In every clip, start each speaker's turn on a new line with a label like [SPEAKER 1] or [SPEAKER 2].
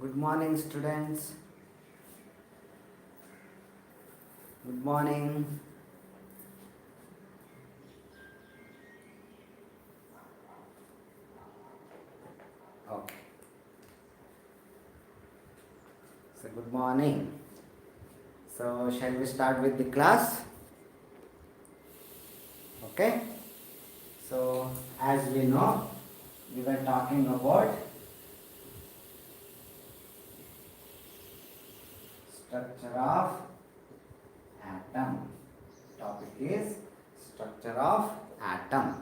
[SPEAKER 1] Good morning, students. Good morning. Okay. So, good morning. So, shall we start with the class? Okay. So, as we know, we were talking about structure of atom. Topic is structure of atom.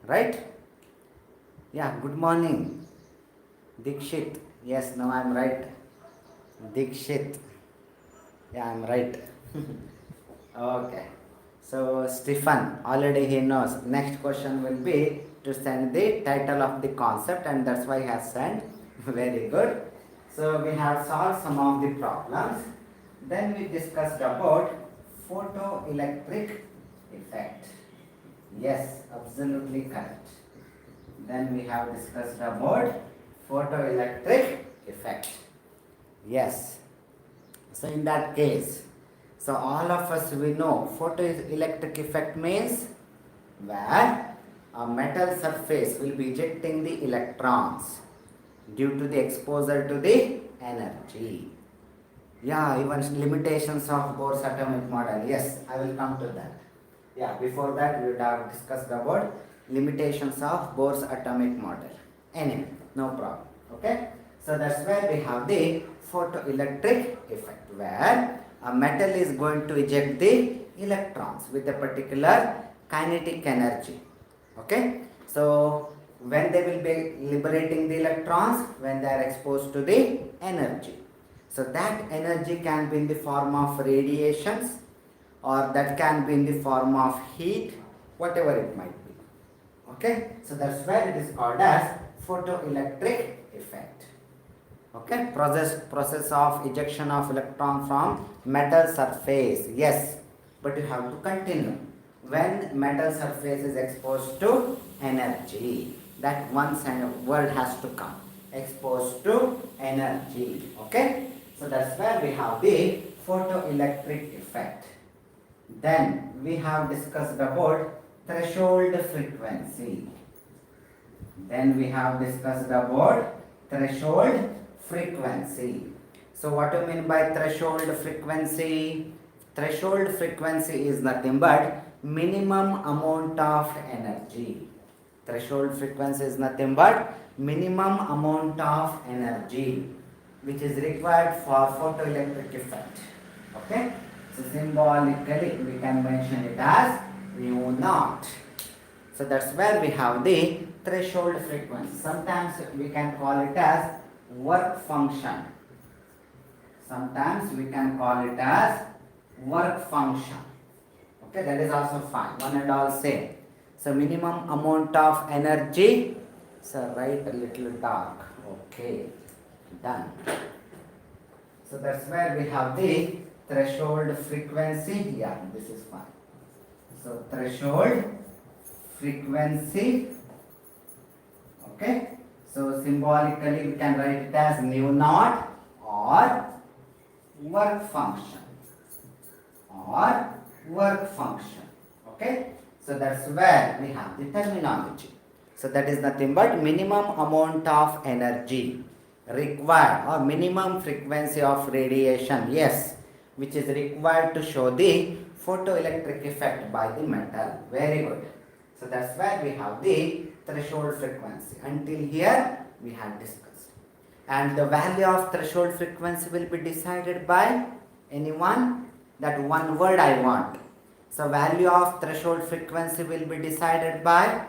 [SPEAKER 1] Right? Yeah, good morning. Dikshit. Yes, now I am right. Dikshit. Yeah, I'm right. Okay. So, Stephen, already he knows. Next question will be to send the title of the concept, and that's why he has sent. Very good. So, we have solved some of the problems. Then we discussed about photoelectric effect. Yes, absolutely correct. Then we have discussed about photoelectric effect. Yes. So in that case, so all of us we know photoelectric effect means where a metal surface will be ejecting the electrons due to the exposure to the energy. Yeah, even limitations of Bohr's atomic model. Yes, I will come to that. Yeah, before that we would have discussed about limitations of Bohr's atomic model. Anyway, no problem. Okay, so that's where we have the photoelectric effect, where a metal is going to eject the electrons with a particular kinetic energy. Okay, so when they will be liberating the electrons, when they are exposed to the energy. So that energy can be in the form of radiations, or that can be in the form of heat, whatever it might be. Okay, so that's where it is called as photoelectric effect. Okay, process of ejection of electron from metal surface. Yes, but you have to continue. When metal surface is exposed to energy, that one word has to come. Exposed to energy. Okay, so that's where we have the photoelectric effect. Then we have discussed about threshold frequency. Then we have discussed about threshold frequency. So what do you mean by threshold frequency? Threshold frequency is nothing but minimum amount of energy. Threshold frequency is nothing but minimum amount of energy which is required for photoelectric effect. Okay? So symbolically we can mention it as mu naught. So that's where we have the threshold frequency. Sometimes we can call it as work function. Sometimes we can call it as work function. Okay, that is also fine. One and all same. So minimum amount of energy. So write a little dark. Okay, done. So that's where we have the threshold frequency. Yeah, this is fine. So threshold frequency. Okay, so symbolically we can write it as mu naught or work function Okay, so that's where we have the terminology. So that is nothing but minimum amount of energy required or minimum frequency of radiation, yes, which is required to show the photoelectric effect by the metal. Very good. So that's where we have the threshold frequency. Until here we have discussed. And the value of threshold frequency will be decided by anyone. That one word I want. So value of threshold frequency will be decided by,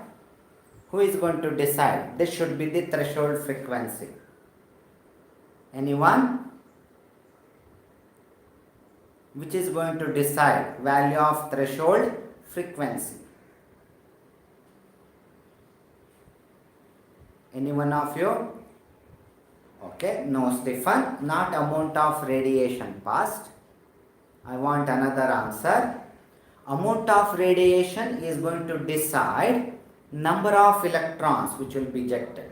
[SPEAKER 1] who is going to decide? This should be the threshold frequency. Anyone? Which is going to decide value of threshold frequency? Any one of you? Okay, no, Stephen, not amount of radiation passed. I want another answer. Amount of radiation is going to decide number of electrons which will be ejected.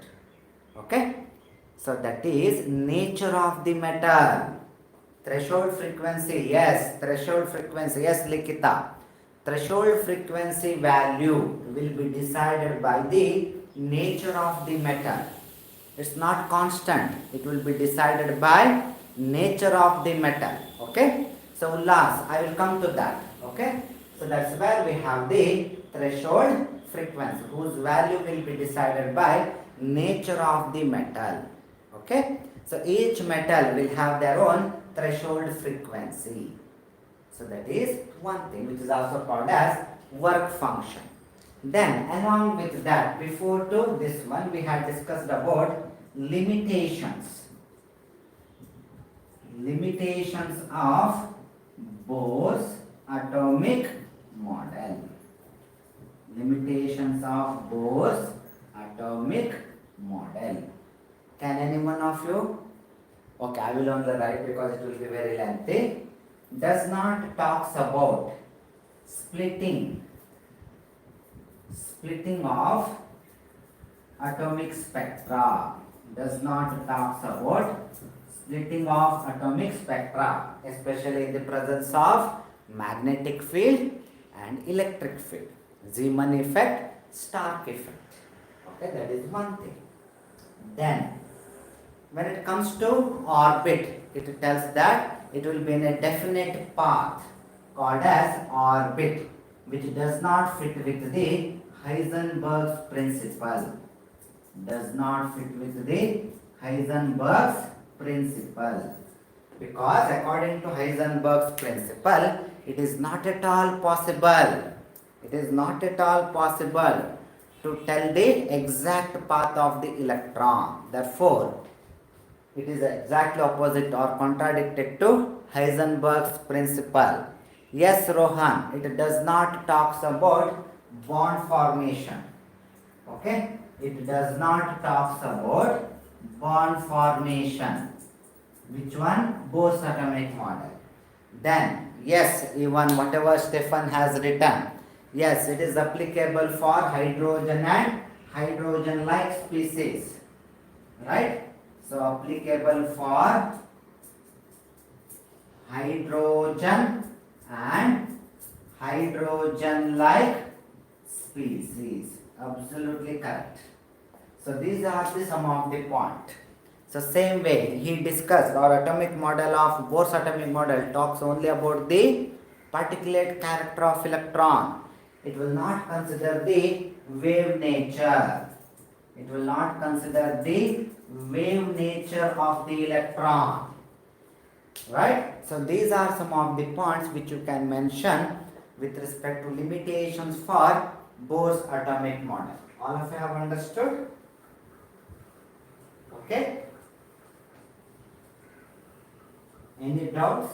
[SPEAKER 1] Okay, So that is nature of the metal. Threshold frequency, yes. Threshold frequency, yes, Likita. Threshold frequency value will be decided by the nature of the metal. It's not constant. It will be decided by nature of the metal. Okay. So Ullas, I will come to that. Okay. So that's where we have the threshold frequency, whose value will be decided by nature of the metal. Okay. So each metal will have their own threshold frequency. So that is one thing, which is also called as work function. Then along with that, before to this one, we had discussed about limitations. Limitations of Bohr's atomic model. Limitations of Bohr's atomic model. Can any one of you? Okay, I will only write because it will be very lengthy. Does not talks about splitting of atomic spectra. Does not talks about splitting of atomic spectra, especially in the presence of magnetic field and electric field. Zeeman effect, Stark effect. Okay, that is one thing. Then when it comes to orbit, it tells that it will be in a definite path called as orbit, which does not fit with the Heisenberg's principle. Does not fit with the Heisenberg's principle. Because according to Heisenberg's principle, it is not at all possible. It is not at all possible to tell the exact path of the electron. Therefore, it is exactly opposite or contradicted to Heisenberg's principle. Yes, Rohan, it does not talks about bond formation. Okay? It does not talks about bond formation. Which one? Bohr's atomic model. Then, yes, even whatever Stefan has written, yes, it is applicable for hydrogen and hydrogen-like species. Right? So applicable for hydrogen and hydrogen-like species. Absolutely correct. So these are the some of the point. So same way he discussed, or atomic model of Bohr's atomic model talks only about the particulate character of electron. It will not consider the wave nature. It will not consider the wave nature of the electron. Right? So these are some of the points which you can mention with respect to limitations for Bohr's atomic model. All of you have understood? Okay? Any doubts?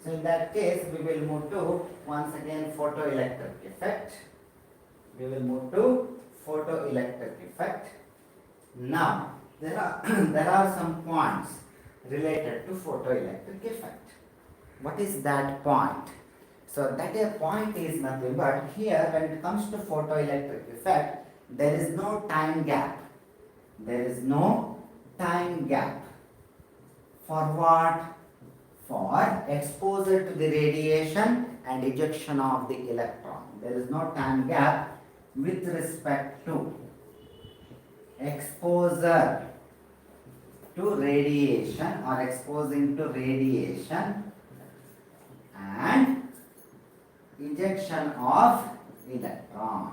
[SPEAKER 1] So in that case, we will move to once again photoelectric effect. We will move to photoelectric effect. Now, there are some points related to photoelectric effect. What is that point? So that a point is nothing but here when it comes to photoelectric effect, there is no time gap. There is no time gap. For what? For exposure to the radiation and ejection of the electron. There is no time gap with respect to exposure to radiation or exposing to radiation and ejection of electron.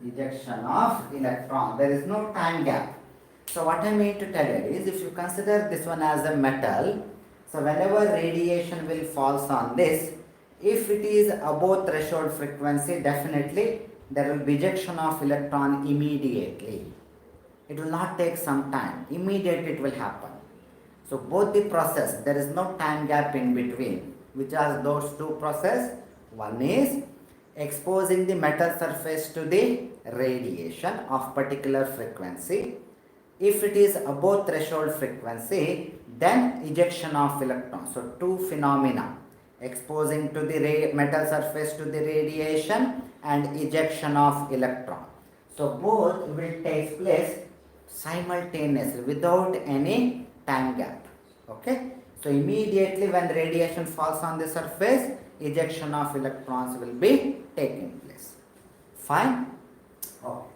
[SPEAKER 1] Ejection of electron. There is no time gap. So what I mean to tell you is, if you consider this one as a metal, so whenever radiation will falls on this, if it is above threshold frequency, definitely there will be ejection of electron immediately. It will not take some time. Immediately it will happen. So both the process, there is no time gap in between. Which are those two processes? One is exposing the metal surface to the radiation of particular frequency. If it is above threshold frequency, then ejection of electrons. So two phenomena. exposing to the metal surface to the radiation and ejection of electron. So both will take place simultaneously without any time gap. Okay. So immediately when the radiation falls on the surface, ejection of electrons will be taking place. Fine. Okay.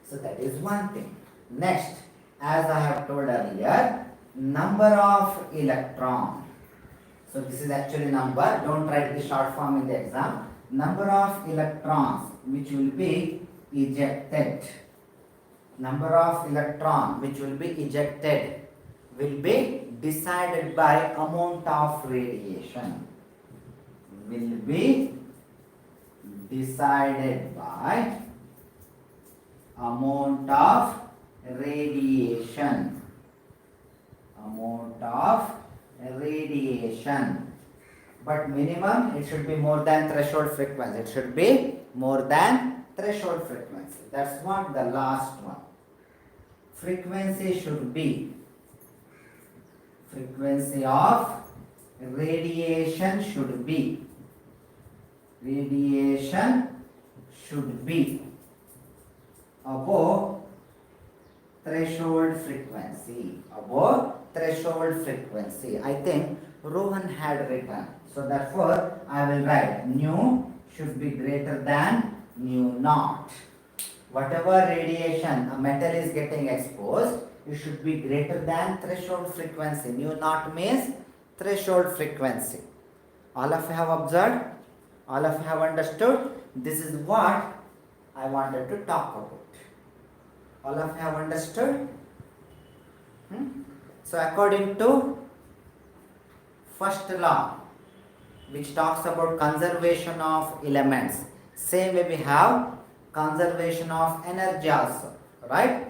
[SPEAKER 1] So that is one thing. Next, as I have told earlier, number of electron. So this is actually number. Don't write the short form in the exam. Number of electrons which will be ejected. Number of electron which will be ejected will be decided by amount of radiation. Will be decided by amount of radiation. Amount of radiation. But minimum it should be more than threshold frequency. It should be more than threshold frequency. That's what the last one. Frequency should be, frequency of radiation should be, radiation should be above threshold frequency, above threshold frequency. I think Rohan had written. So therefore I will write nu should be greater than nu naught. Whatever radiation a metal is getting exposed, it should be greater than threshold frequency. Nu naught means threshold frequency. All of you have observed? All of you have understood? This is what I wanted to talk about. All of you have understood? So according to first law, which talks about conservation of elements, same way we have conservation of energy also, right?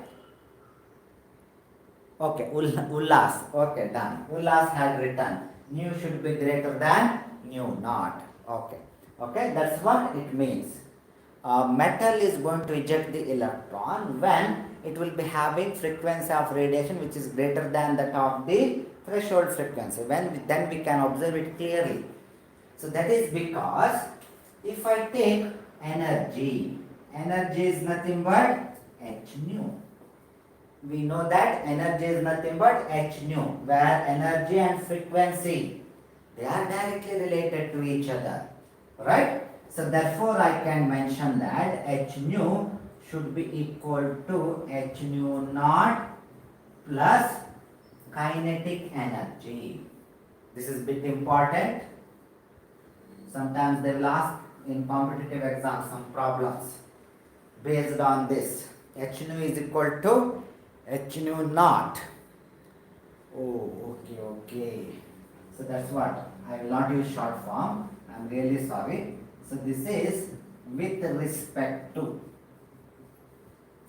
[SPEAKER 1] Okay, Ullas, okay, done. Ullas had written nu should be greater than nu naught. Okay, that's what it means. Metal is going to eject the electron when it will be having frequency of radiation which is greater than that of the threshold frequency. Then we can observe it clearly. So that is because if I take energy is nothing but h nu. We know that energy is nothing but h nu, where energy and frequency, they are directly related to each other, right? So therefore I can mention that h nu should be equal to h nu naught plus kinetic energy. This is bit important. Sometimes they will ask in competitive exams some problems based on this. H nu is equal to h nu naught. Oh, okay. So that's what. I will not use short form. I am really sorry. So this is with respect to.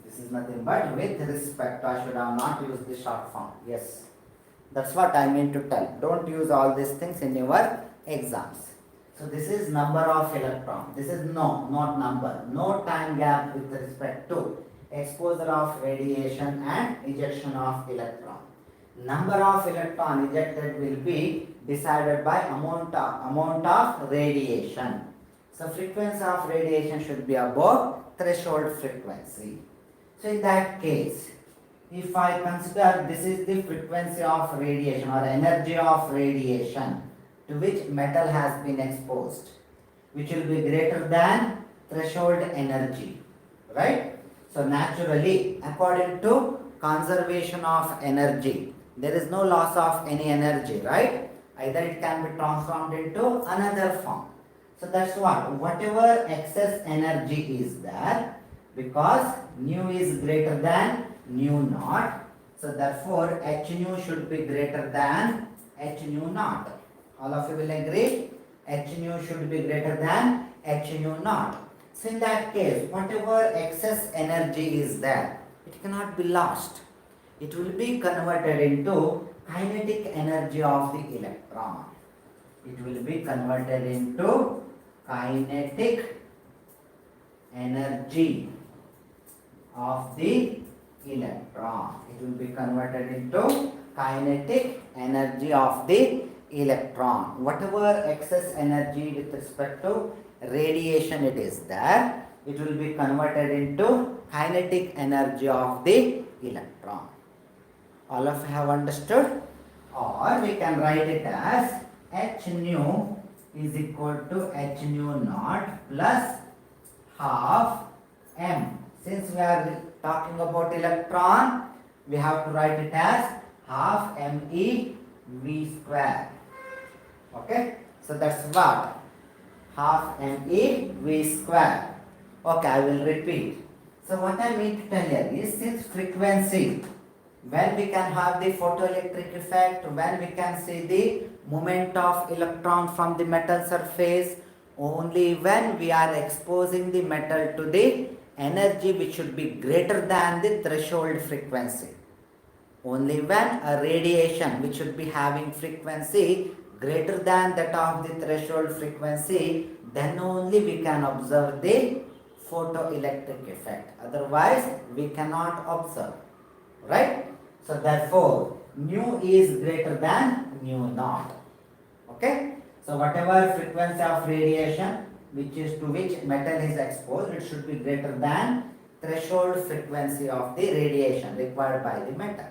[SPEAKER 1] This is nothing but with respect to. I should have not used the short form. Yes. That's what I mean to tell. Don't use all these things in your exams. So this is number of electron. This is not number. No time gap with respect to exposure of radiation and ejection of electron. Number of electron ejected will be decided by amount of radiation. So frequency of radiation should be above threshold frequency. So in that case, if I consider this is the frequency of radiation or energy of radiation to which metal has been exposed, which will be greater than threshold energy, right? So naturally, according to conservation of energy, there is no loss of any energy, right? Either it can be transformed into another form. So that's what, whatever excess energy is there, because nu is greater than nu naught, so therefore h nu should be greater than h nu naught. All of you will agree? H nu should be greater than h nu naught. So in that case, whatever excess energy is there, it cannot be lost. It will be converted into kinetic energy of the electron. It will be converted into kinetic energy of the electron. It will be converted into kinetic energy of the electron. Whatever excess energy with respect to radiation it is there, it will be converted into kinetic energy of the electron. All of you have understood? Or we can write it as h nu is equal to h nu naught plus half m. Since we are talking about electron, we have to write it as half me v square. Okay, so that's what? Half me v square. Okay, I will repeat. So what I mean to tell here is, since frequency, when we can have the photoelectric effect, when we can see the movement of electron from the metal surface, only when we are exposing the metal to the energy which should be greater than the threshold frequency. Only when a radiation which should be having frequency greater than that of the threshold frequency, then only we can observe the photoelectric effect. Otherwise, we cannot observe. Right? So therefore, nu is greater than nu naught. Okay? So whatever frequency of radiation which is to which metal is exposed, it should be greater than threshold frequency of the radiation required by the metal.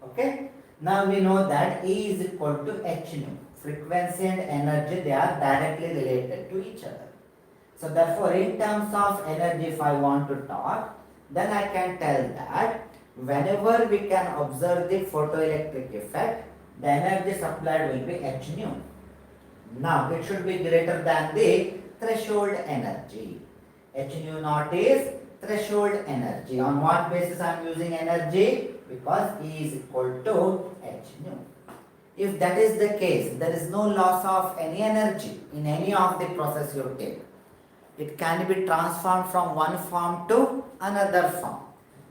[SPEAKER 1] Okay? Now we know that E is equal to h nu. Frequency and energy, they are directly related to each other. So therefore, in terms of energy, if I want to talk, then I can tell that whenever we can observe the photoelectric effect, the energy supplied will be h nu. Now, it should be greater than the threshold energy. H nu naught is threshold energy. On what basis I am using energy? Because E is equal to h nu. If that is the case, there is no loss of any energy in any of the process you take. It can be transformed from one form to another form.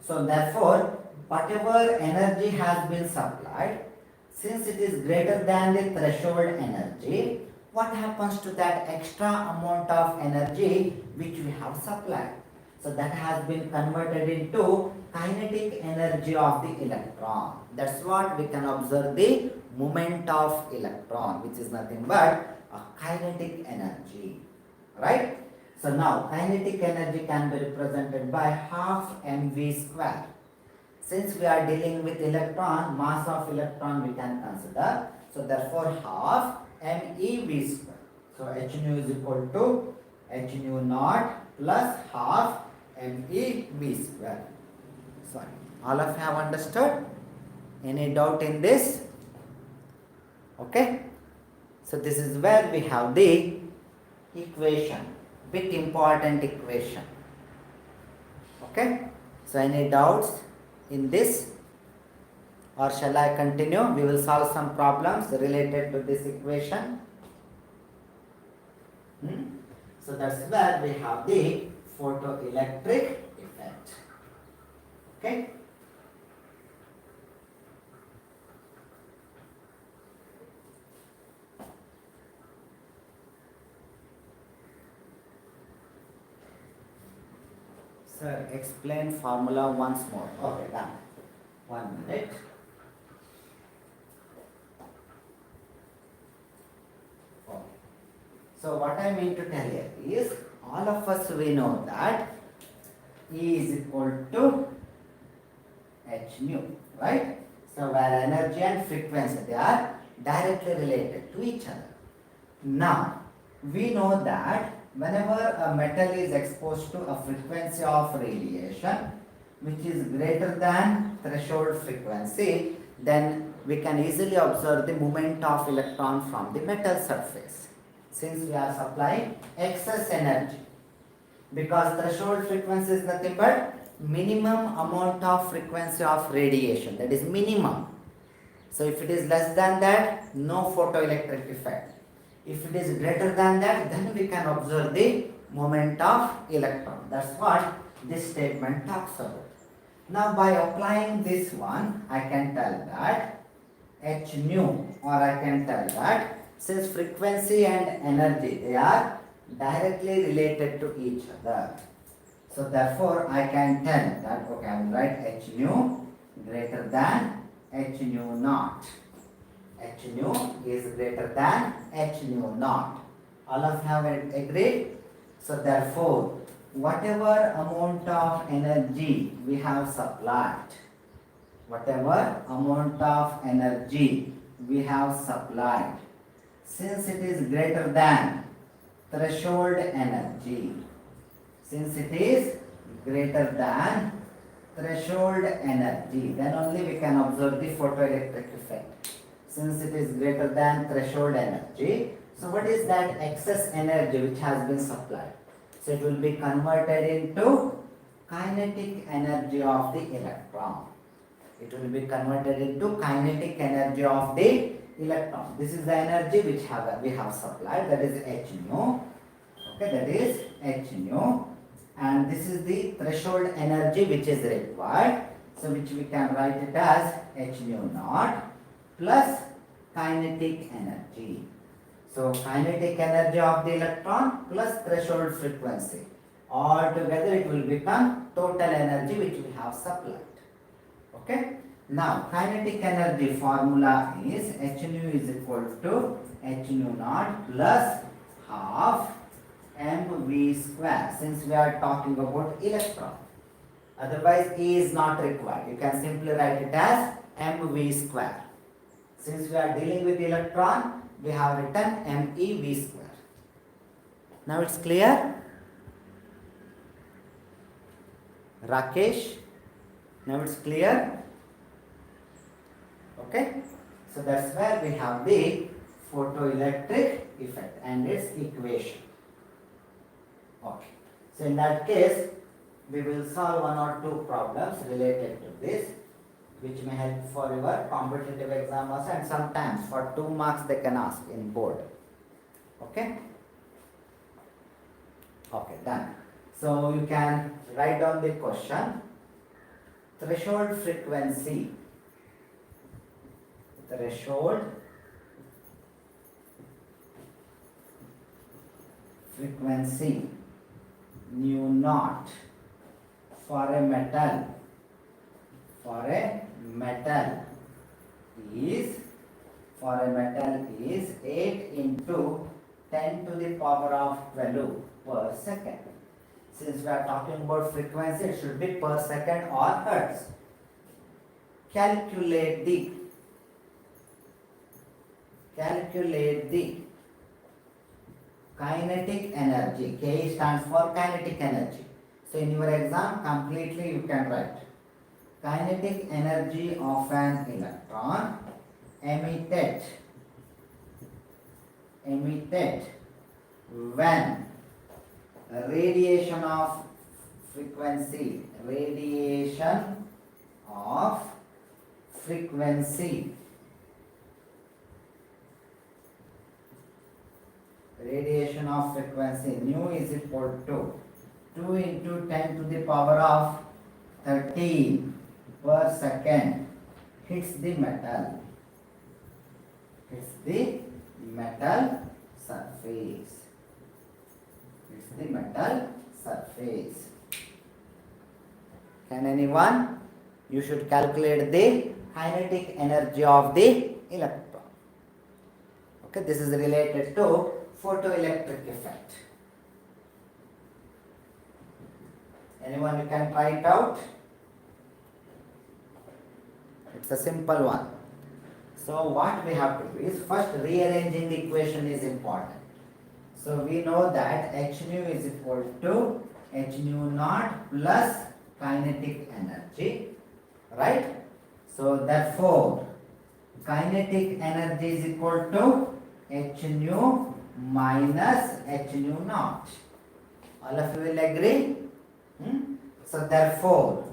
[SPEAKER 1] So therefore, whatever energy has been supplied, since it is greater than the threshold energy, what happens to that extra amount of energy which we have supplied? So that has been converted into kinetic energy of the electron. That's what we can observe the movement of electron, which is nothing but a kinetic energy. Right? So now kinetic energy can be represented by half mv square. Since we are dealing with electron, mass of electron we can consider. So therefore half mev square. So h nu is equal to h nu naught plus half mev square. Sorry. All of you have understood? Any doubt in this? Okay. So this is where we have the equation. Bit important equation. Okay. So any doubts in this, or shall I continue? We will solve some problems related to this equation. So that's where we have the photoelectric effect. Okay. Sir, explain formula once more. Okay, done. 1 minute. Okay. So what I mean to tell here is, all of us we know that E is equal to h nu, right? So where energy and frequency, they are directly related to each other. Now, we know that whenever a metal is exposed to a frequency of radiation which is greater than threshold frequency, then we can easily observe the movement of electron from the metal surface, since we are supplying excess energy. Because threshold frequency is nothing but minimum amount of frequency of radiation, that is minimum. So if it is less than that, no photoelectric effect. If it is greater than that, then we can observe the movement of electron. That's what this statement talks about. Now by applying this one, I can tell that h nu, or I can tell that since frequency and energy, they are directly related to each other. So therefore I can tell that, okay, I will write h nu greater than h nu naught. H nu is greater than H nu naught. All of you have agreed? So therefore, whatever amount of energy we have supplied, since it is greater than threshold energy, then only we can observe the photoelectric effect. Since it is greater than threshold energy, so what is that excess energy which has been supplied? So it will be converted into kinetic energy of the electron. This is the energy which we have supplied, that is H nu. Okay, that is H nu. And this is the threshold energy which is required. So which we can write it as H nu naught plus kinetic energy. So kinetic energy of the electron plus threshold frequency. All together it will become total energy which we have supplied. Okay. Now kinetic energy formula is H nu is equal to H nu naught plus half mv square, since we are talking about electron. Otherwise E is not required. You can simply write it as mv square. Since we are dealing with electron, we have written mev square. Now it's clear? Rakesh? Now it's clear? Okay? So that's where we have the photoelectric effect and its equation. Okay. So in that case, we will solve one or two problems related to this, which may help for your competitive exam also, and sometimes for 2 marks they can ask in board. Okay? Okay, done. So you can write down the question. Threshold frequency nu naught for a metal is 8 into 10 to the power of 12 per second. Since we are talking about frequency, it should be per second or hertz. Calculate the kinetic energy. K stands for kinetic energy. So in your exam, completely you can write kinetic energy of an electron emitted when radiation of frequency nu is equal to 2 into 10 to the power of 13 per second hits the metal surface. Can anyone? You should calculate the kinetic energy of the electron. Okay, this is related to photoelectric effect. Anyone, you can try it out? It's a simple one. So what we have to do is, first rearranging the equation is important. So we know that H nu is equal to H nu naught plus kinetic energy, right? So therefore kinetic energy is equal to H nu minus H nu naught. All of you will agree? So therefore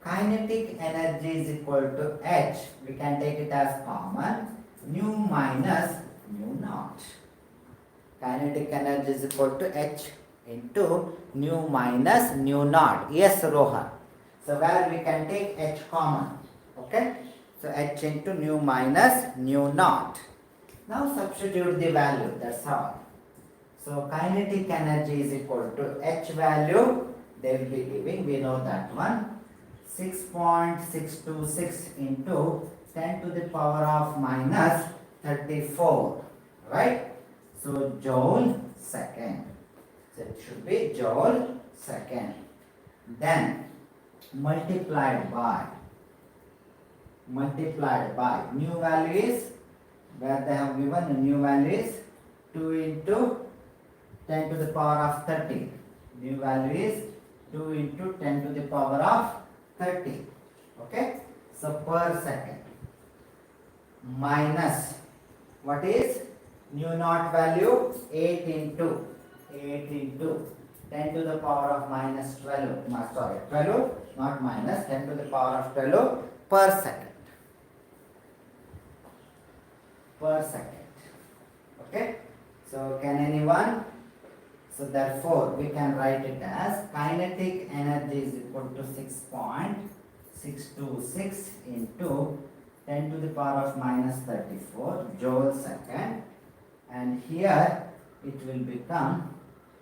[SPEAKER 1] kinetic energy is equal to H, we can take it as common, nu minus nu naught. Kinetic energy is equal to H into nu minus nu naught. Yes, Rohan. So where we can take H common. Okay. So H into nu minus nu naught. Now substitute the value. That's all. So kinetic energy is equal to H value. They will be giving. We know that one. 6.626 into 10 to the power of minus 34, right? So joule second. So it should be joule second. Then multiplied by new value is, where they have given a new value is 2 into 10 to the power of 30. New value is 2 into 10 to the power of 30. Okay. So per second minus, what is nu naught value? 8 into 10 to the power of minus 12. Sorry, 12, not minus, 10 to the power of 12 per second. Per second. Okay. So can anyone? So therefore we can write it as kinetic energy is equal to 6.626 into 10 to the power of minus 34 joule second, and here it will become,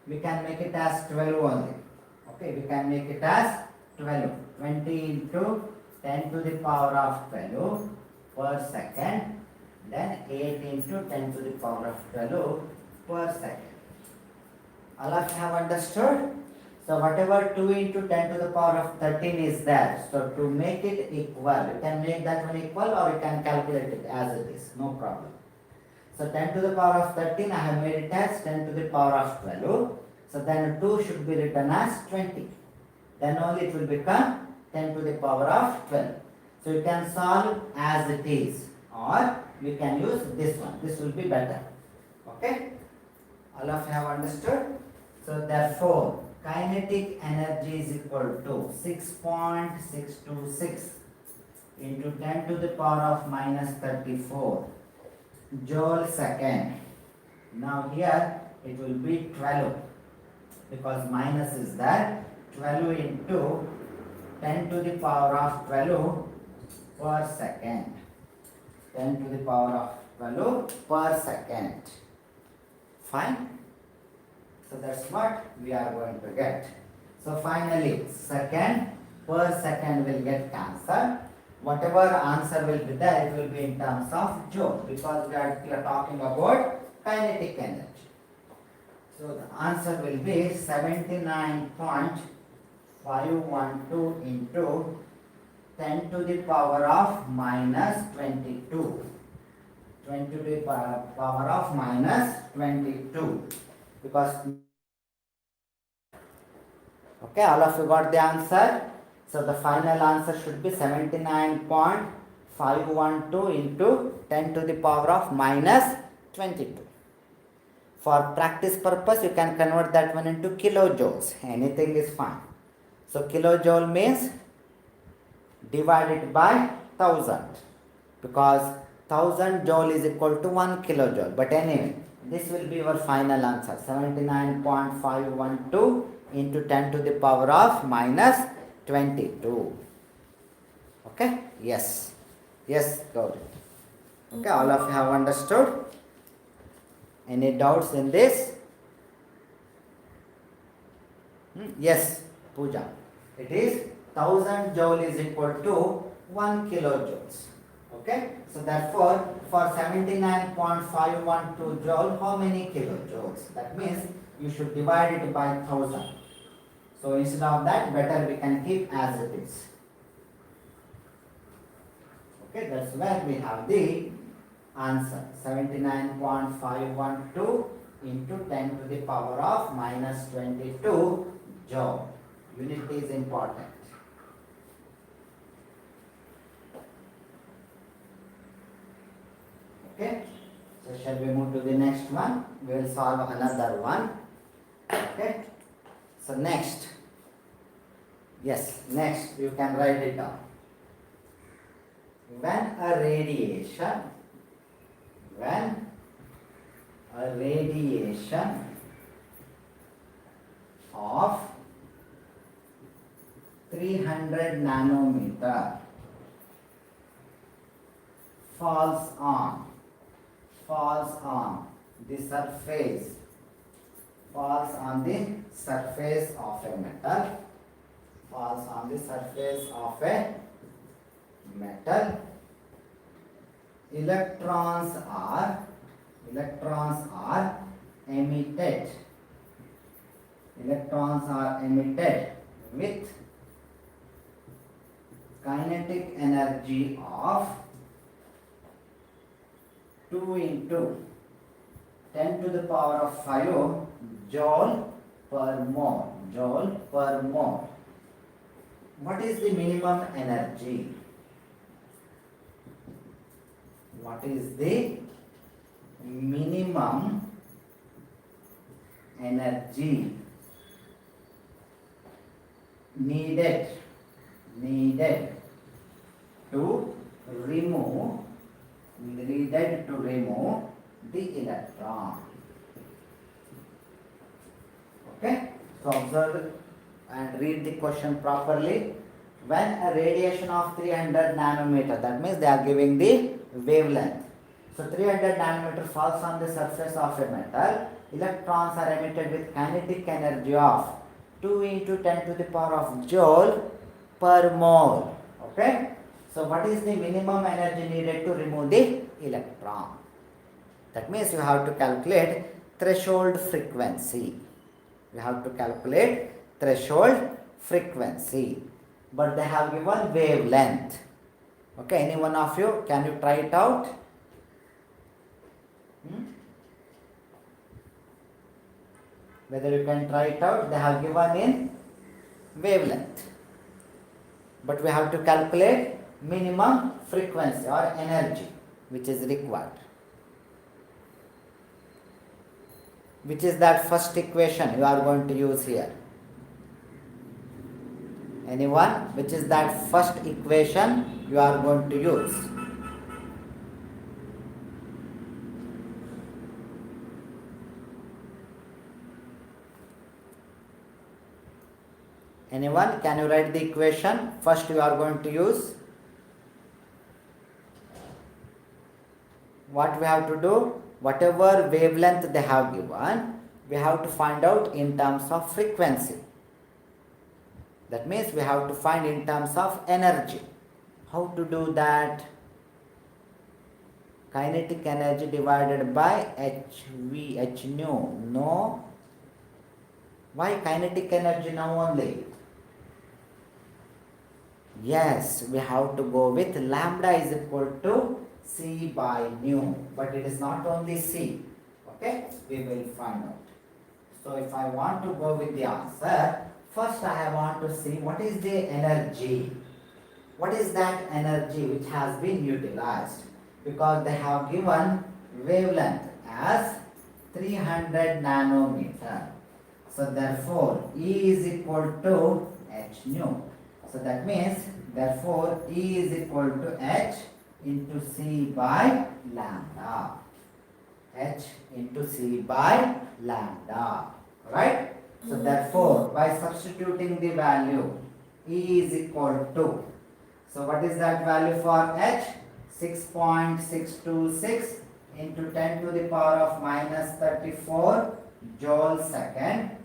[SPEAKER 1] we can make it as 12 only. Okay, we can make it as 12. 20 into 10 to the power of 12 per second, then 8 into 10 to the power of 12 per second. All of you have understood? So whatever 2 into 10 to the power of 13 is there. So to make it equal, you can make that one equal or you can calculate it as it is, no problem. So 10 to the power of 13, I have made it as 10 to the power of 12. So then 2 should be written as 20. Then only it will become 10 to the power of 12. So you can solve as it is, or we can use this one. This will be better. Okay? All of you have understood? So therefore, kinetic energy is equal to 6.626 into 10 to the power of minus 34 joule second. Now here it will be 12 because minus is there. 12 into 10 to the power of 12 per second. 10 to the power of 12 per second. Fine? So that's what we are going to get. So finally, second per second will get cancelled. Whatever answer will be there, it will be in terms of joule because we are talking about kinetic energy. So the answer will be 79.512 into 10 to the power of minus 22. 20 to the power of minus 22. Because, okay, all of you got the answer. So the final answer should be 79.512 into 10 to the power of minus 22. For practice purpose, you can convert that one into kilojoules. Anything is fine. So kilojoule means divided by 1000 because 1000 joule is equal to 1 kilojoule. But anyway, this will be your final answer. 79.512 into 10 to the power of minus 22. Okay? Yes. Yes, Gauri. Okay, all of you have understood? Any doubts in this? Yes, Pooja. It is 1000 joule is equal to 1 kilojoules. Okay? So therefore, for 79.512 joule, how many kilojoules? That means you should divide it by 1000. So instead of that, better we can keep as it is. Okay, that's where we have the answer. 79.512 into 10 to the power of minus 22 joule. Unit is important. Okay, so shall we move to the next one? We will solve another one. Okay, so next, yes, next you can write it down. When a radiation of 300 nanometer falls on the surface of a metal, electrons are emitted. Electrons are emitted with kinetic energy of 2 into 10 to the power of 5 joule per mole. Joule per mole. What is the minimum energy? What is the minimum energy needed to remove the electron? Okay, so observe and read the question properly. When a radiation of 300 nanometer, that means they are giving the wavelength. So 300 nanometer falls on the surface of a metal. Electrons are emitted with kinetic energy of 2 into 10 to the power of joule per mole. Okay. So what is the minimum energy needed to remove the electron? That means you have to calculate threshold frequency. You have to calculate threshold frequency. But they have given wavelength. Okay, any one of you, can you try it out? Whether you can try it out, they have given in wavelength. But we have to calculate minimum frequency or energy which is required. Which is that first equation you are going to use here? Anyone? Which is that first equation you are going to use? Anyone? Can you write the equation first you are going to use? What we have to do? Whatever wavelength they have given, we have to find out in terms of frequency. That means we have to find in terms of energy. How to do that? Kinetic energy divided by h nu. No. Why kinetic energy now only? Yes, we have to go with lambda is equal to C by nu. But it is not only C. Okay? We will find out. So if I want to go with the answer, first I want to see what is the energy. What is that energy which has been utilized? Because they have given wavelength as 300 nanometer. So therefore E is equal to h nu. So that means therefore E is equal to h into C by lambda. H into C by lambda. Right? So therefore, by substituting the value, E is equal to, so what is that value for H? 6.626 into 10 to the power of minus 34 joule second,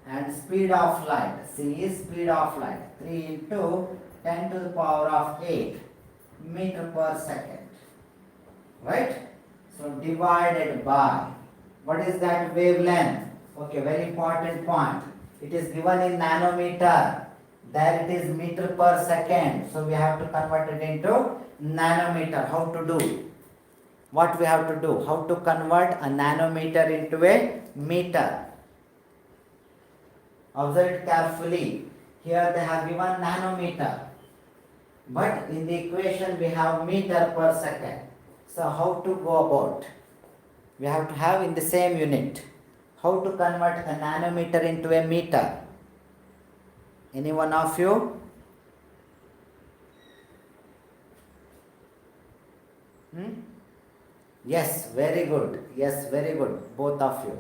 [SPEAKER 1] and speed of light, C is speed of light, 3 into 10 to the power of 8 meter per second. Right? So divided by, what is that wavelength? Okay, very important point. It is given in nanometer. There it is meter per second. So we have to convert it into nanometer. How to do? What we have to do? How to convert a nanometer into a meter? Observe it carefully. Here they have given nanometer. But in the equation we have meter per second. So how to go about? We have to have in the same unit. How to convert a nanometer into a meter? Any one of you? Yes, very good. Yes, very good. Both of you.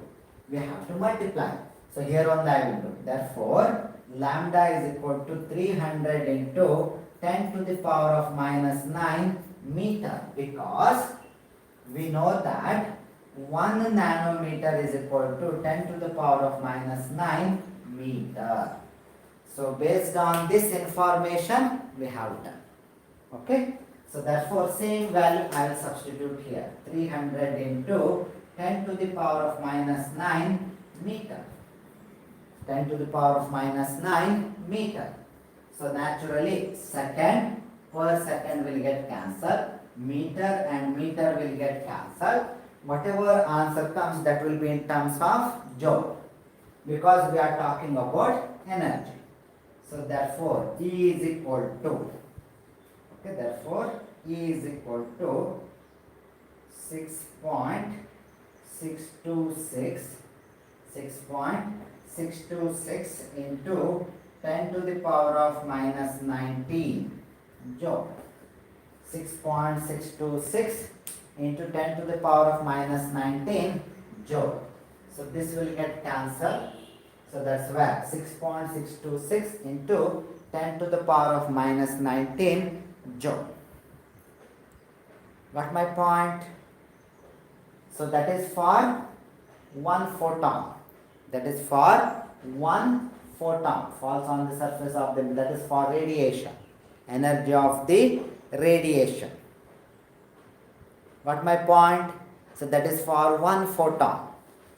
[SPEAKER 1] We have to multiply. So here on the I will do. Therefore, lambda is equal to 300 into 10 to the power of minus 9 meter, because we know that 1 nanometer is equal to 10 to the power of minus 9 meter. So based on this information we have done. Okay. So therefore same value I will substitute here. 300 into 10 to the power of minus 9 meter. 10 to the power of minus 9 meter. So naturally second per second will get cancelled. Meter and meter will get cancelled. Whatever answer comes, that will be in terms of joule, because we are talking about energy. So therefore E is equal to, okay, therefore E is equal to 6.626 into 10 to the power of minus 19 joule. 6.626 into 10 to the power of minus 19 joule. So this will get cancelled. So that's where 6.626 into 10 to the power of minus 19 joule. Got my point? So that is for one photon. That is for one photon falls on the surface of the, that is for radiation. Energy of the radiation. Got my point? So that is for one photon.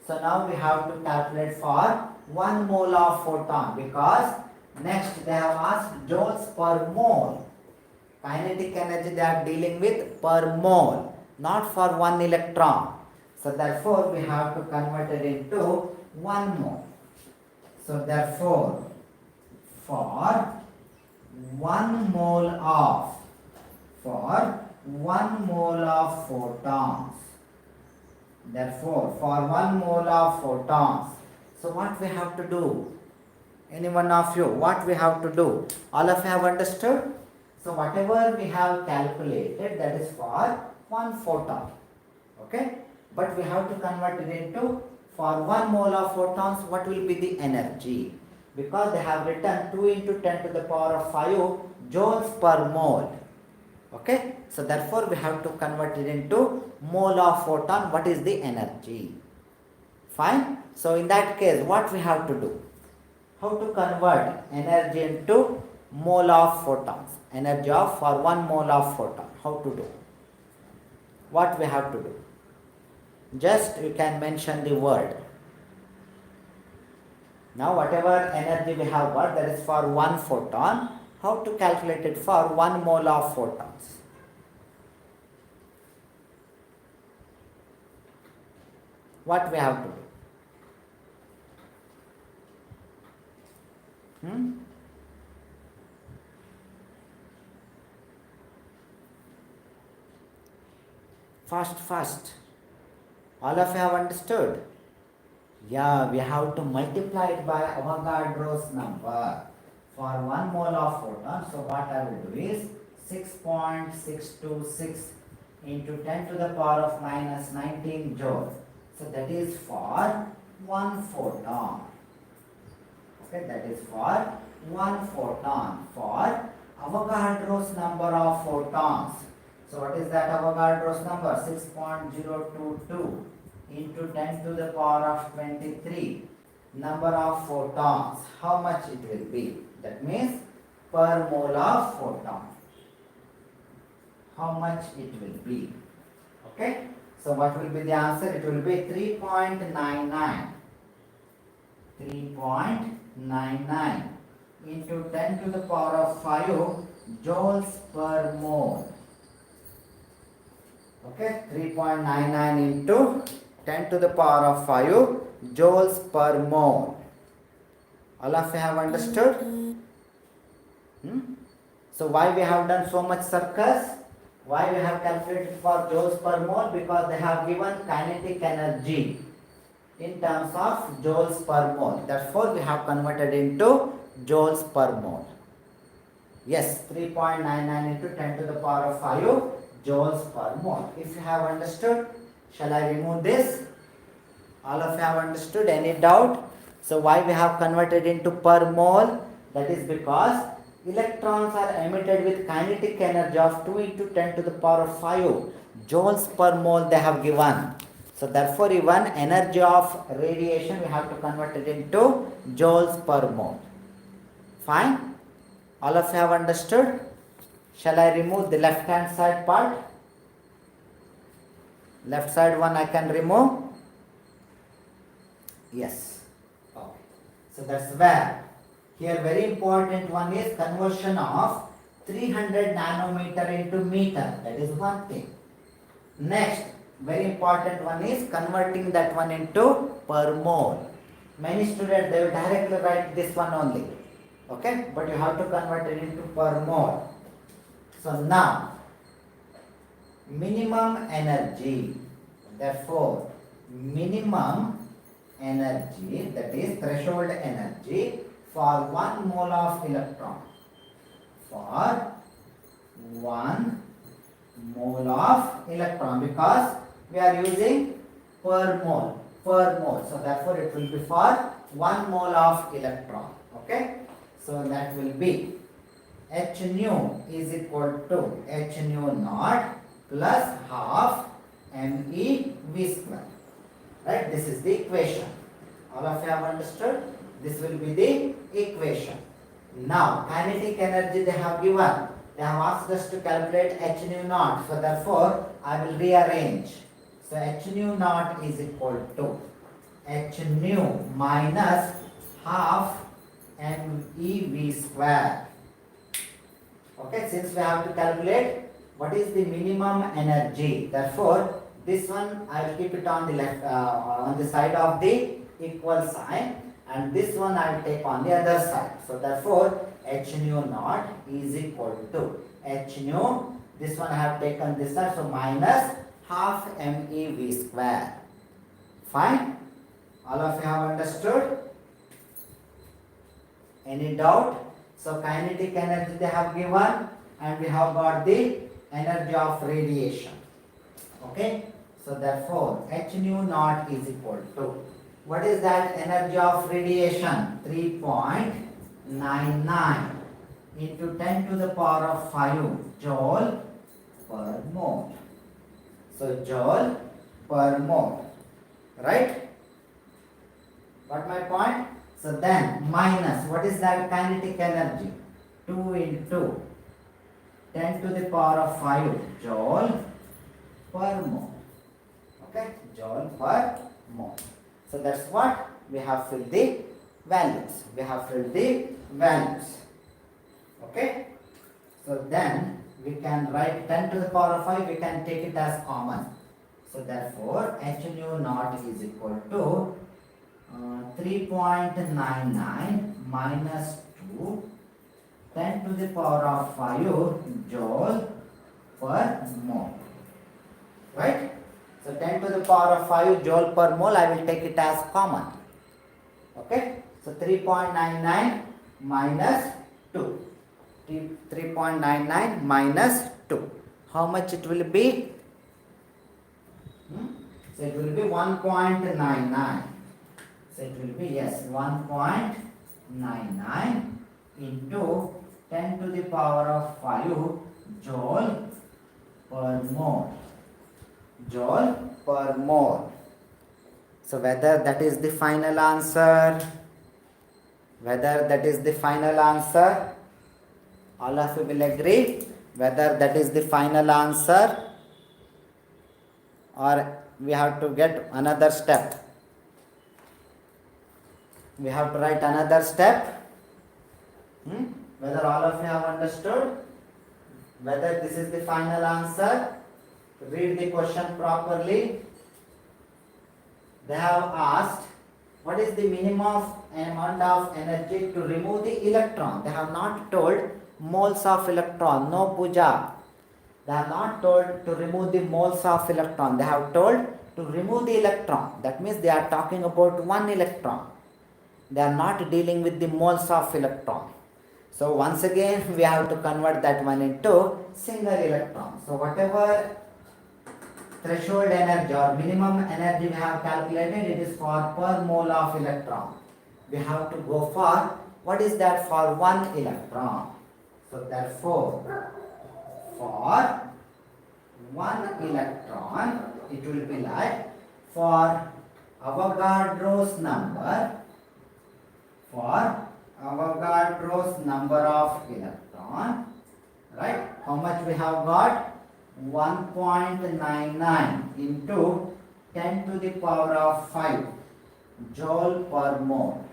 [SPEAKER 1] So now we have to calculate for 1 mole of photon, because next they have asked joules per mole. Kinetic energy they are dealing with per mole, not for 1 electron. So therefore we have to convert it into 1 mole. So therefore for 1 mole of photons, therefore for 1 mole of photons, so what we have to do? Any one of you, what we have to do? All of you have understood? So whatever we have calculated, that is for 1 photon. Okay? But we have to convert it into, for 1 mole of photons, what will be the energy? Because they have written 2 into 10 to the power of 5 joules per mole. Okay? So therefore we have to convert it into mole of photon. What is the energy? Fine? So in that case, what we have to do? How to convert energy into mole of photons? Energy of for 1 mole of photon. How to do? What we have to do? Just you can mention the word. Now whatever energy we have got, that is for 1 photon. How to calculate it for 1 mole of photons? What we have to do? Fast. All of you have understood? Yeah, we have to multiply it by Avogadro's number for 1 mole of photon. So what I will do is 6.626 into 10 to the power of minus 19 joule. So that is for 1 photon. Okay, that is for 1 photon for Avogadro's number of photons. So what is that Avogadro's number? 6.022 into 10 to the power of 23 number of photons. How much it will be? That means per mole of photon. How much it will be? Okay. So what will be the answer? It will be 3.99. 3.99 into 10 to the power of 5 joules per mole. Okay, 3.99 into 10 to the power of 5 joules per mole. All of you have understood? So why we have done so much circus? Why we have calculated for joules per mole? Because they have given kinetic energy in terms of joules per mole. Therefore, we have converted into joules per mole. Yes, 3.99 into 10 to the power of 5 joules per mole. If you have understood, shall I remove this? All of you have understood? Any doubt? So why we have converted into per mole? That is because electrons are emitted with kinetic energy of 2 into 10 to the power of 5 joules per mole they have given. So therefore even energy of radiation we have to convert it into joules per mole. Fine? All of you have understood? Shall I remove the left hand side part? Left side one I can remove? Yes. Okay. So that's where. Here very important one is conversion of 300 nanometer into meter. That is one thing. Next, very important one is converting that one into per mole. Many students, they will directly write this one only. Okay, but you have to convert it into per mole. So now, minimum energy. Therefore, minimum energy, that is threshold energy for 1 mole of electron. For 1 mole of electron, because we are using per mole. So therefore it will be for 1 mole of electron. Okay, so that will be h nu is equal to h nu naught plus half me v square. Right, this is the equation. All of you have understood? This will be the equation. Now kinetic energy they have given. They have asked us to calculate h nu naught. So therefore I will rearrange. So h nu naught is equal to h nu minus half me v square. Okay, since we have to calculate what is the minimum energy, therefore this one I will keep it on the left on the side of the equal sign, and this one I will take on the other side. So therefore h nu naught is equal to h nu, this one I have taken this side, so minus half me v square. Fine? All of you have understood? Any doubt? So kinetic energy they have given, and we have got the energy of radiation. Okay? So therefore h nu naught is equal to, what is that energy of radiation? 3.99 into 10 to the power of 5 joule per mole. So joule per mole. Right? Got my point? So then minus, what is that kinetic energy? 2 into 10 to the power of 5 joule per mole. Okay, joule per mole. So that's what we have filled the values. Okay. So then we can write 10 to the power of 5, we can take it as common. So therefore h nu naught is equal to 3.99 minus 2 10 to the power of 5 joule per mole. Right? So 10 to the power of 5 joule per mole, I will take it as common. Okay? So 3.99 minus 2. 3.99 minus 2. How much it will be? So it will be 1.99. So it will be, yes, 1.99 into 10 to the power of 5 joule per mole. Joule per mole. So whether that is the final answer, all of you will agree whether that is the final answer, or we have to get another step. We have to write another step. Whether all of you have understood, whether this is the final answer. Read the question properly. They have asked what is the minimum amount of energy to remove the electron. They have not told moles of electron, no puja. They have not told to remove the moles of electron. They have told to remove the electron. That means they are talking about one electron. They are not dealing with the moles of electron. So once again we have to convert that one into single electron. So whatever threshold energy or minimum energy we have calculated, it is for per mole of electron. We have to go for, what is that, for 1 electron. So therefore for 1 electron it will be like, for Avogadro's number of electron, right? How much we have got? 1.99 into 10 to the power of 5 joule per mole.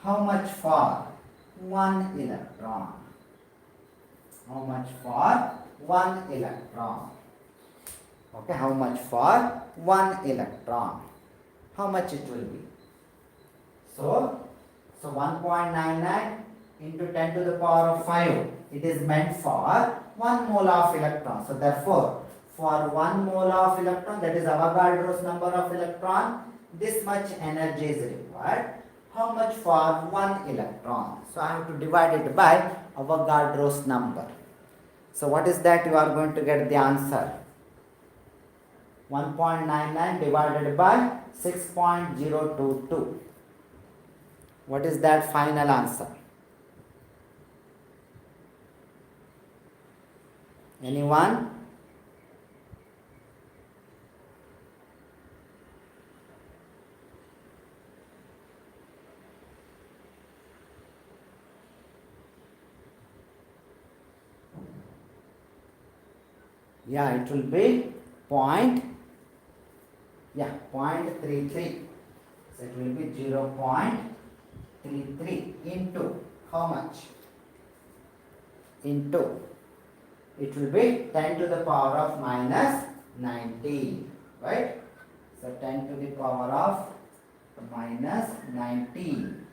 [SPEAKER 1] How much for 1 electron? How much for 1 electron? Okay, how much for 1 electron? How much it will be? So 1.99 into 10 to the power of 5. It is meant for 1 mole of electron. So therefore, for 1 mole of electron, that is Avogadro's number of electron, this much energy is required. How much for 1 electron? So I have to divide it by Avogadro's number. So what is that? You are going to get the answer. 1.99 divided by 6.022. What is that final answer? Anyone? Yeah, it will be 0.33. So it will be 0.33 into how much? Into, it will be 10 to the power of minus 19, right? So 10 to the power of minus 19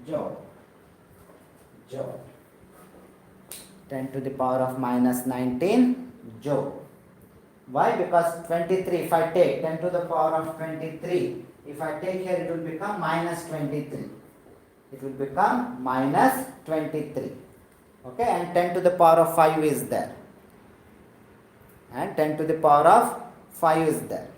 [SPEAKER 1] joule. 10 to the power of minus 19 joule. Why? Because 23, if I take 10 to the power of 23, if I take here, it will become minus 23. It will become minus 23. Okay, and 10 to the power of 5 is there. And 10 to the power of 5 is there.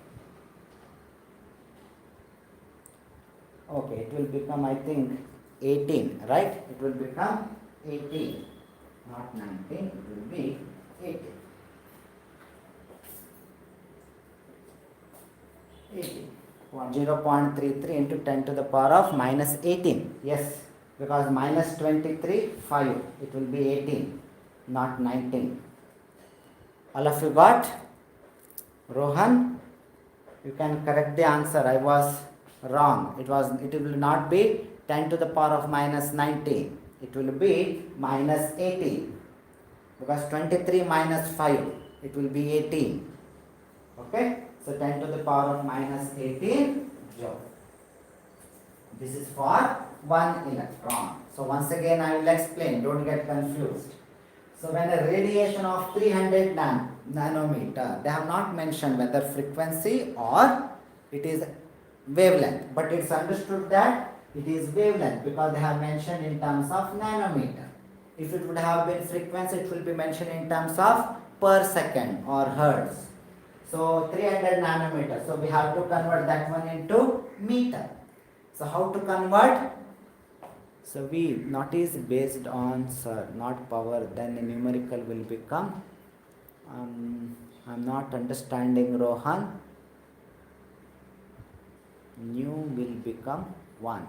[SPEAKER 1] Okay, it will become, I think, 18, right? It will become 18, not 19, it will be 18. 0.33 into 10 to the power of minus 18. Yes, because minus 23, 5. It will be 18, not 19. All of you got? Rohan, you can correct the answer. I was wrong. It will not be 10 to the power of minus 19. It will be minus 18. Because 23 minus 5, it will be 18. Okay? So 10 to the power of minus 18 joule. This is for 1 electron. So once again I will explain, don't get confused. So when a radiation of 300 nanometer, they have not mentioned whether frequency or it is wavelength, but it's understood that it is wavelength because they have mentioned in terms of nanometer. If it would have been frequency, it will be mentioned in terms of per second or hertz. So 300 nanometer. So we have to convert that one into meter. So how to convert? So we not is based on not power, then the numerical will become. I'm not understanding, Rohan. Nu will become 1.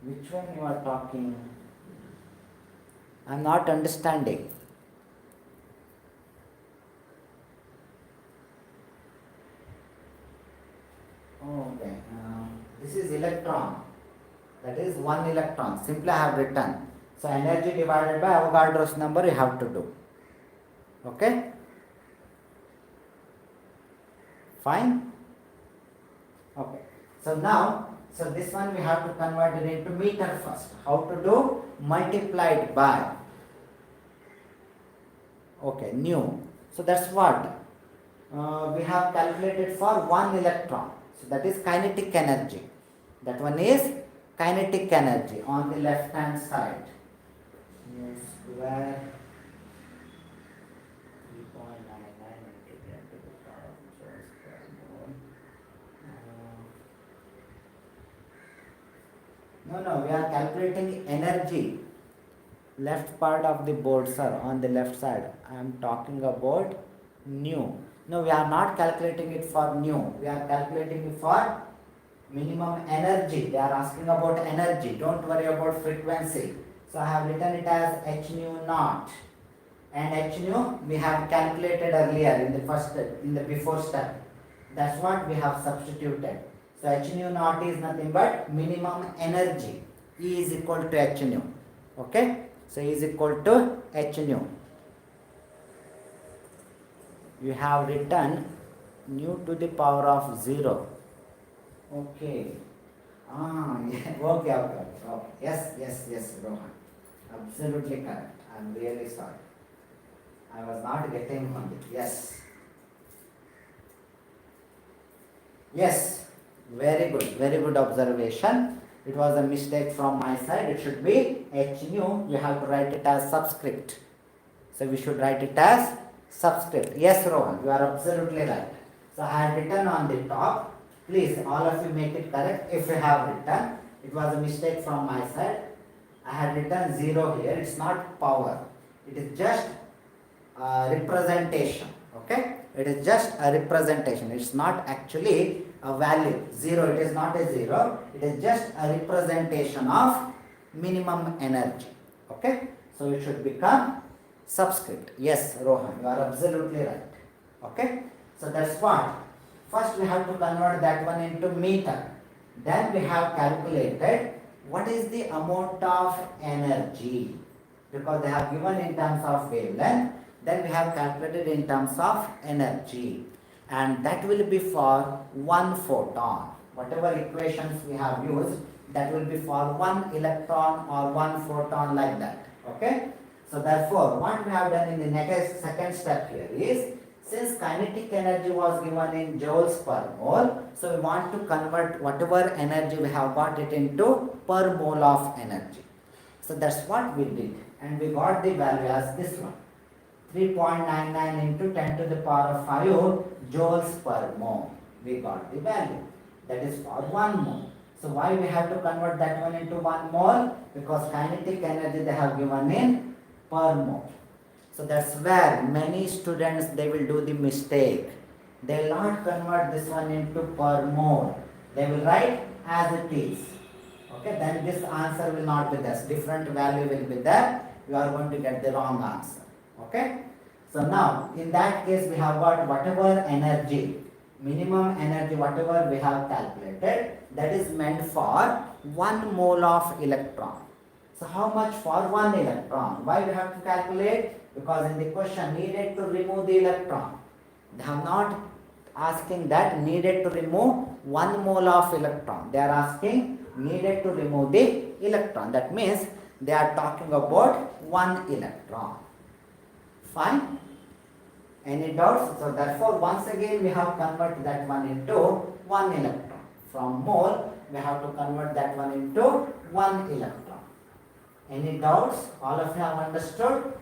[SPEAKER 1] Which one you are talking? I'm not understanding. Okay, this is electron, that is 1 electron, simply I have written. So energy divided by Avogadro's number you have to do. Okay, fine. Okay, so now, so this one we have to convert it into meter first. How to do? Multiplied by, okay, nu. So that's what we have calculated for 1 electron. So that is kinetic energy. That one is kinetic energy on the left hand side. Nu square 3.99 into 10 to the power of square mole. No, we are calculating energy. Left part of the board, sir, on the left side. I am talking about nu. No, we are not calculating it for nu. We are calculating it for minimum energy. They are asking about energy. Don't worry about frequency. So I have written it as h nu naught. And h nu we have calculated earlier in the before step. That's what we have substituted. So h nu naught is nothing but minimum energy. E is equal to h nu. Okay? So E is equal to h nu. You have written nu to the power of 0. Okay. Yeah. Okay. Yes, Rohan. Absolutely correct. I'm really sorry. I was not getting on it. Yes. Very good observation. It was a mistake from my side. It should be h nu. You have to write it as subscript. So we should write it as subscript. Yes, Rohan, you are absolutely right. So I have written on the top. Please, all of you make it correct if you have written. It was a mistake from my side. I had written 0 here. It's not power. It is just a representation. Okay? It is just a representation. It's not actually a value. 0. It is not a 0. It is just a representation of minimum energy. Okay? So it should become subscript. Yes, Rohan, you are absolutely right. Okay? So that's what. First we have to convert that one into meter. Then we have calculated what is the amount of energy. Because they have given in terms of wavelength, then we have calculated in terms of energy. And that will be for 1 photon. Whatever equations we have used, that will be for 1 electron or 1 photon, like that. Okay? So therefore, what we have done in the next second step here is, since kinetic energy was given in joules per mole, so we want to convert whatever energy we have got it into per mole of energy. So that's what we did, and we got the value as this one, 3.99 into 10 to the power of 5 joules per mole. We got the value. That is for 1 mole. So why we have to convert that one into 1 mole? Because kinetic energy they have given in per mole. So that's where many students they will do the mistake. They will not convert this one into per mole. They will write as it is. Okay, then this answer will not be there. Different value will be there. You are going to get the wrong answer. Okay. So now in that case we have got whatever energy, minimum energy whatever we have calculated, that is meant for 1 mole of electron. So how much for 1 electron? Why we have to calculate? Because in the question needed to remove the electron. They have not asking that needed to remove 1 mole of electron. They are asking needed to remove the electron. That means they are talking about 1 electron. Fine? Any doubts? So therefore once again we have converted that one into 1 electron. From mole we have to convert that one into 1 electron. Any doubts? All of you have understood?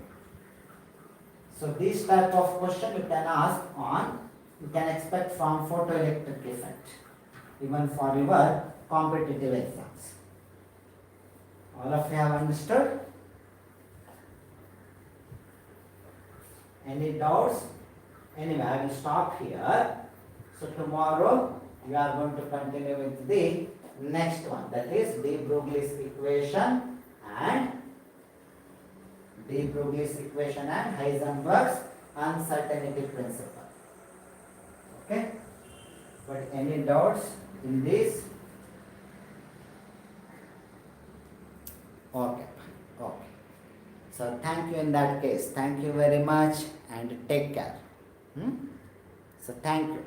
[SPEAKER 1] So this type of question you can ask on, you can expect from photoelectric effect, even for your competitive exams. All of you have understood? Any doubts? Anyway, I will stop here. So tomorrow we are going to continue with the next one, that is de Broglie's equation and Heisenberg's uncertainty principle. Okay? But any doubts in this? Okay. So thank you in that case. Thank you very much and take care. So thank you.